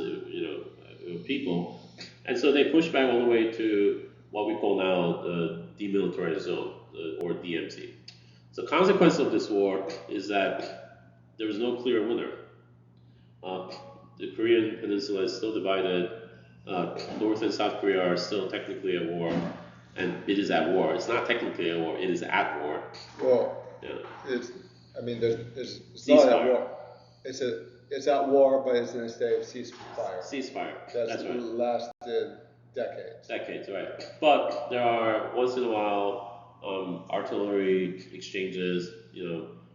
people, and so they pushed back all the way to what we call now the demilitarized zone, or DMZ. So the consequence of this war is that there was no clear winner. The Korean Peninsula is still divided. North and South Korea are still technically at war, and it is at war. It's not technically at war; it is at war. Well, it's not at war. It's at war, but it's in a state of ceasefire. Ceasefire. That's right. Lasted decades. Decades, right? But there are once in a while artillery exchanges.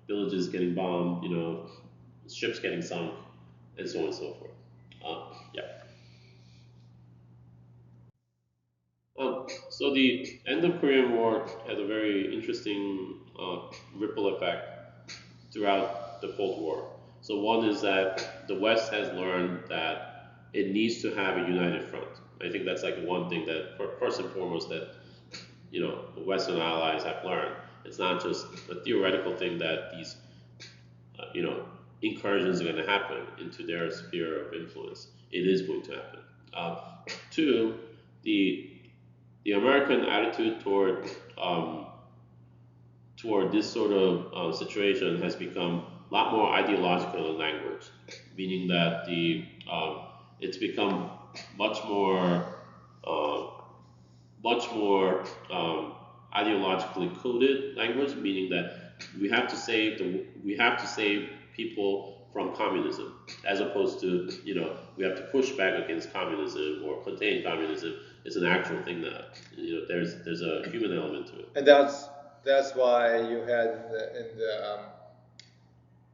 Villages getting bombed. Ships getting sunk, and so on and so forth. So the end of Korean War had a very interesting ripple effect throughout the Cold War. So one is that the West has learned that it needs to have a united front. I think that's like one thing that, first and foremost, that the Western allies have learned. It's not just a theoretical thing that these incursions are going to happen into their sphere of influence. It is going to happen. Two, the American attitude toward this sort of situation has become a lot more ideological in language, meaning that it's become much more ideologically coded language, meaning that we have to save people from communism, as opposed to we have to push back against communism or contain communism. It's an actual thing that there's a human element to it. And that's why you had in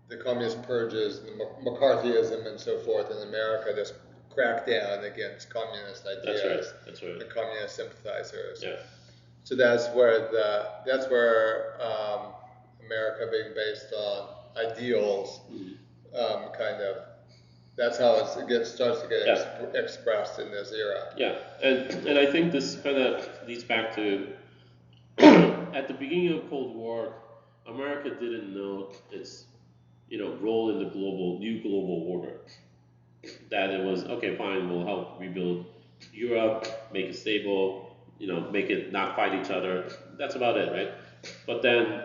the communist purges, the McCarthyism and so forth in America, this crackdown against communist ideas. That's right. The communist sympathizers. Yeah. So that's where America being based on ideals, kind of. That's how it starts to get expressed in this era. Yeah, and I think this kind of leads back to at the beginning of the Cold War, America didn't know its role in the new global order. That it was okay, fine, we'll help rebuild Europe, make it stable, make it not fight each other. That's about it, right? But then,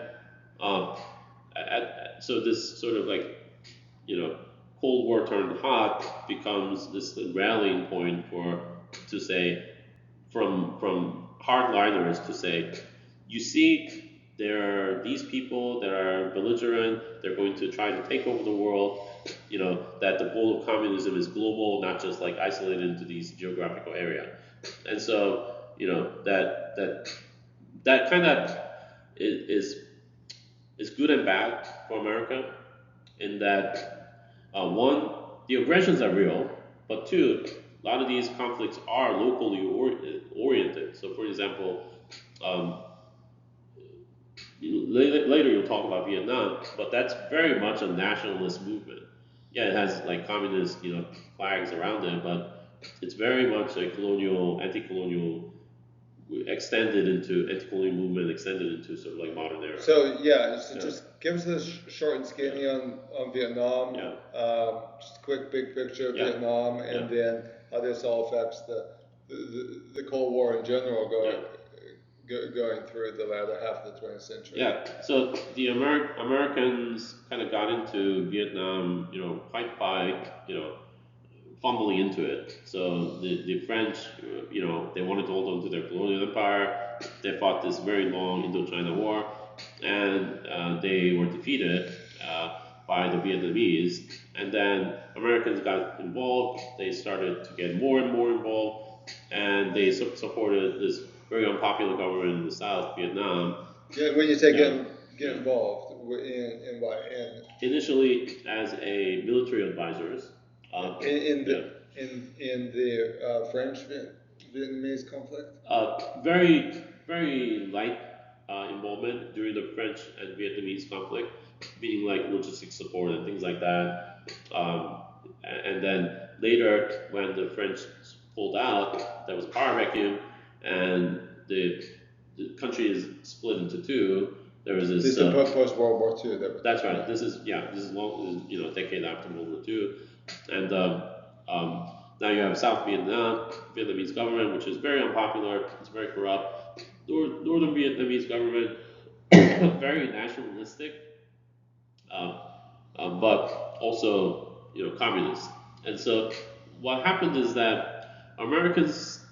so this sort of Cold War turned hot becomes this rallying point to say from hardliners to say, you see, there are these people that are belligerent. They're going to try to take over the world. That the goal of communism is global, not just isolated into these geographical area. And so that kind of is good and bad for America, in that one, the aggressions are real, but two, a lot of these conflicts are locally oriented. So, for example, later you'll talk about Vietnam, but that's very much a nationalist movement. Yeah, it has communist flags around it, but it's very much a anti-colonial anti-colonial movement extended into sort of modern era. So just give us a short and skinny on Vietnam. Just a quick big picture of Vietnam, and then how this all affects the Cold War in general going through the latter half of the 20th century. Yeah. So the Americans kind of got into Vietnam, quite by fumbling into it. So the French, they wanted to hold on to their colonial empire. They fought this very long Indochina War, and they were defeated by the Vietnamese. And then Americans got involved. They started to get more and more involved, and they supported this very unpopular government in the South, Vietnam. Yeah, when you say get involved, in what? Initially as a military advisors. In the French Vietnamese conflict? Very very light involvement during the French and Vietnamese conflict, being like logistic support and things like that. And then later, when the French pulled out, there was a power vacuum, and the country is split into two. There was this. This is post World War II. That's right. This is long, a decade after World War II, and now you have South Vietnamese government, which is very unpopular. It's very corrupt. Northern Vietnamese government, very nationalistic, but also communist. And so what happened is that Americans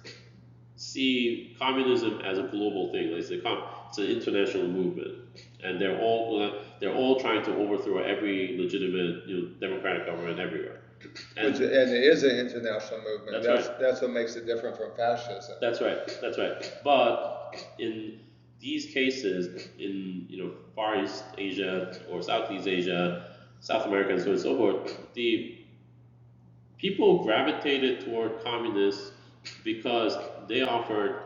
see communism as a global thing. It's an international movement, and they're all trying to overthrow every legitimate democratic government everywhere. And it is an international movement. That's what makes it different from fascism. That's right. But in these cases, in Far East Asia or Southeast Asia, South America, and so on and so forth, the people gravitated toward communists because they offered,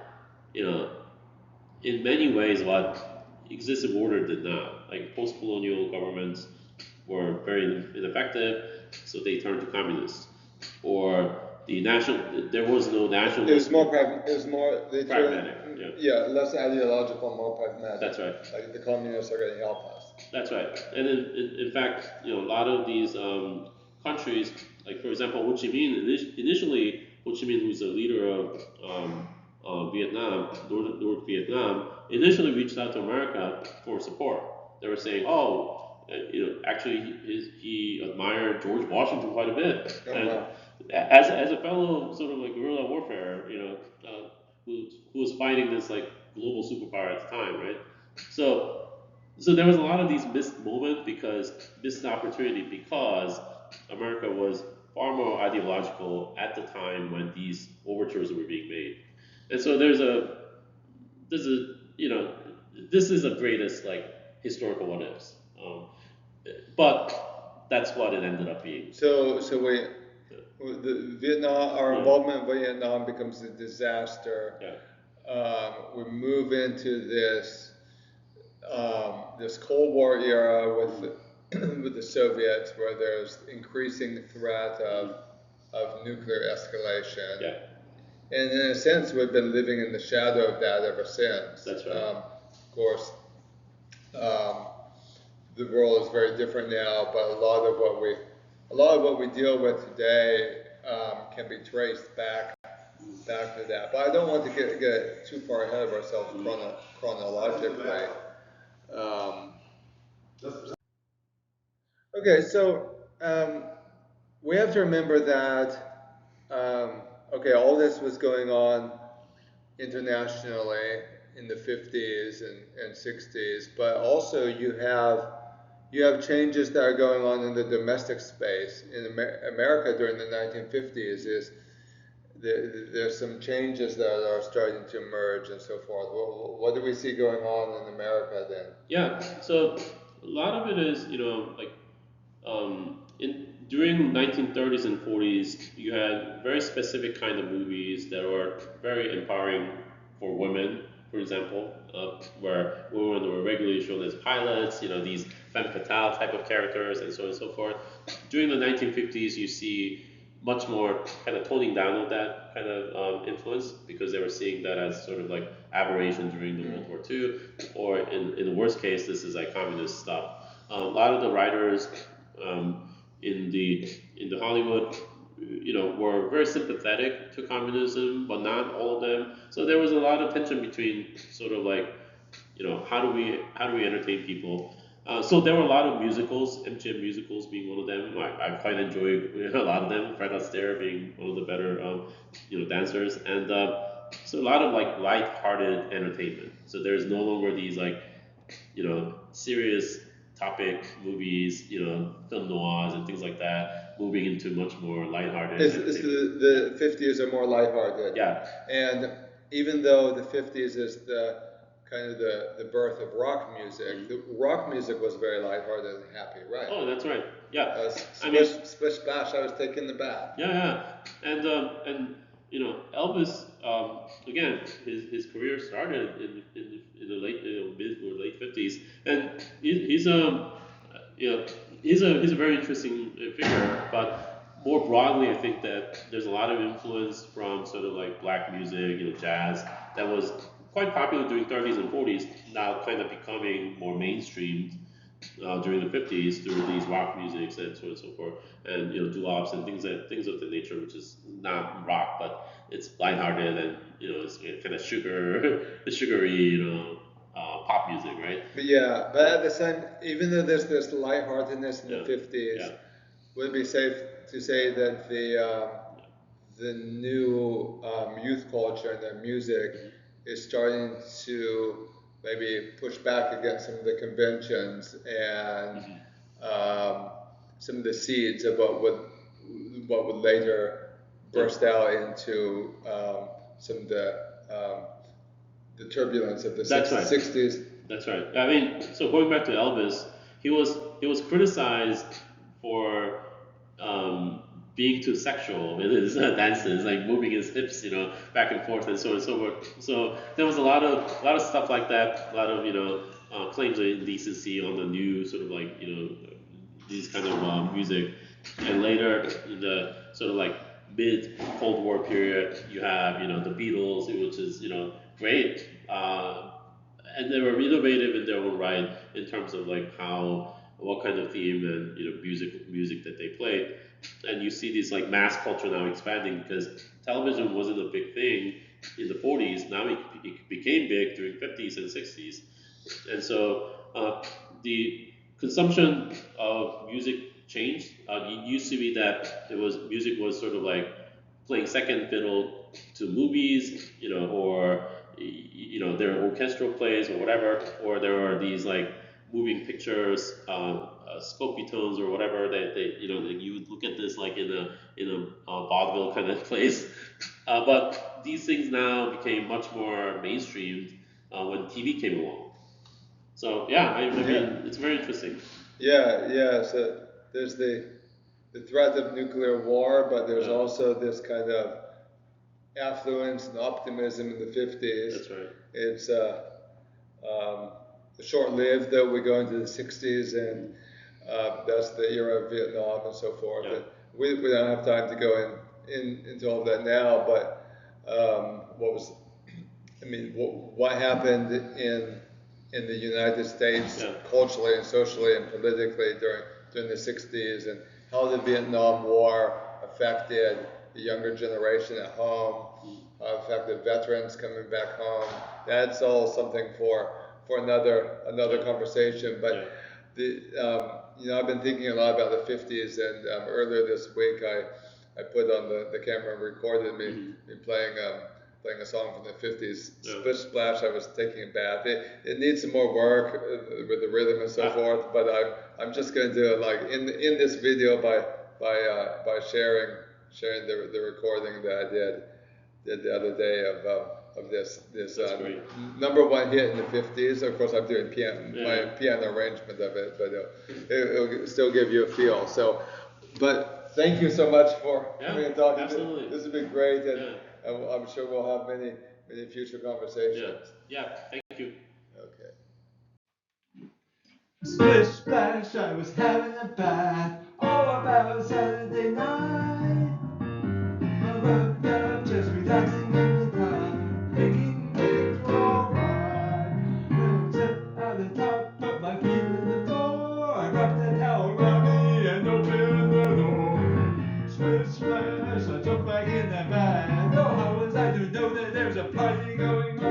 in many ways what existing order did not. Like post-colonial governments were very ineffective, so they turned to communists. Or there was no national. It was more pragmatic. Yeah, less ideological, more pragmatic. That's right. Like the communists are going to help us. That's right. And in fact, a lot of these countries, like for example, Ho Chi Minh. Initially, Ho Chi Minh, who's the leader of Vietnam, North Vietnam, initially reached out to America for support. They were saying, actually, he admired George Washington quite a bit, as a fellow sort of like guerrilla warfare, who was fighting this like global superpower at the time, right? So there was a lot of these missed opportunity because America was far more ideological at the time when these overtures were being made, and so this is the greatest like historical what ifs. But that's what it ended up being. So our involvement in Vietnam becomes a disaster. Yeah. We move into this Cold War era with the Soviets, where there's increasing threat of nuclear escalation. Yeah. And in a sense, we've been living in the shadow of that ever since. That's right. Of course. The world is very different now, but a lot of what we deal with today can be traced back to that. But I don't want to get too far ahead of ourselves chronologically. Okay, so we have to remember that all this was going on internationally in the 50s and 60s, but also you have changes that are going on in the domestic space. In America during the 1950s, there's some changes that are starting to emerge and so forth. What do we see going on in America then? Yeah, so a lot of it is, during 1930s and 40s, you had very specific kind of movies that were very empowering for women, for example, where women were regularly shown as pilots, these femme fatale type of characters, and so on and so forth. During the 1950s, you see much more kind of toning down of that kind of influence, because they were seeing that as sort of like aberration during the World War II, or in the worst case, this is like communist stuff. A lot of the writers in the Hollywood, were very sympathetic to communism, but not all of them. So there was a lot of tension between sort of like, how do we entertain people? So there were a lot of musicals, MGM musicals being one of them. I quite enjoyed a lot of them. Fred Astaire being one of the better, dancers, and so a lot of like light-hearted entertainment. So there's no longer these like, serious topic movies, film noirs and things like that, moving into much more lighthearted. The 50s are more lighthearted. Yeah. And even though the 50s is the kind of the birth of rock music, the rock music was very lighthearted and happy, right? Oh, that's right. Yeah. Splish splash, I was taking the bath. Yeah. And Elvis again, his career started in the late mid or late 50s, and he's you know he's a very interesting figure. But more broadly, I think that there's a lot of influence from sort of like black music, jazz that was quite popular during 30s and 40s, now kind of becoming more mainstream during the 50s through these rock musics and so on and so forth, and doo-wops and things of the nature, which is not rock, but it's lighthearted and it's kind of sugary, pop music, right? But yeah, but at the same, even though there's this lightheartedness in the 50s, would it be safe to say that the new youth culture and the music is starting to maybe push back against some of the conventions and some of the seeds of what would later burst out into some of the turbulence of the 60s. That's right. I mean, so going back to Elvis, he was criticized for being too sexual in his dances, like moving his hips, back and forth, and so on and so forth. So there was a lot of stuff like that, a lot of claims of indecency on the new sort of like these kind of music. And later in the sort of like mid Cold War period, you have the Beatles, which is great, and they were innovative in their own right in terms of like what kind of theme and music that they played. And you see these like mass culture now expanding because television wasn't a big thing in the 40s. Now it became big during 50s and 60s, and so the consumption of music changed. It used to be that music was sort of like playing second fiddle to movies, or there are orchestral plays or whatever, or there are these like moving pictures, Scopitones or whatever that you would look at this like in a vaudeville kind of place. But these things now became much more mainstreamed when TV came along. So yeah, I mean it's very interesting. Yeah. So there's the threat of nuclear war, but there's also this kind of affluence and optimism in the 50s. That's right. It's short-lived, though. We go into the 60s, and that's the era of Vietnam and so forth. Yeah. We don't have time to go into all of that now, but what happened in the United States culturally and socially and politically during the 60s, and how the Vietnam War affected the younger generation at home, affected veterans coming back home. That's all something for another conversation. But I've been thinking a lot about the 50s, and earlier this week I put on the camera and recorded me playing a song from the 50s, Splish Splash. I was taking a bath. It needs some more work with the rhythm and so forth, but I'm just going to do it like in this video by sharing the recording that I did the other day of this number one hit in the 50s. Of course, I'm doing my piano arrangement of it, but it'll still give you a feel. So, but thank you so much for coming and talking. Absolutely. This has been great, and I'm sure we'll have many future conversations. Yeah. Thank you. Okay. Splish splash, I was having a bath. All about Saturday night. I rubbed up, just relaxing in the tub, thinking things were alright. When I stepped out the top, put my feet in the floor, I wrapped the towel around me and opened the door. Splish splash, I jumped back in that bath. Oh, how was I to know that there's a party going on?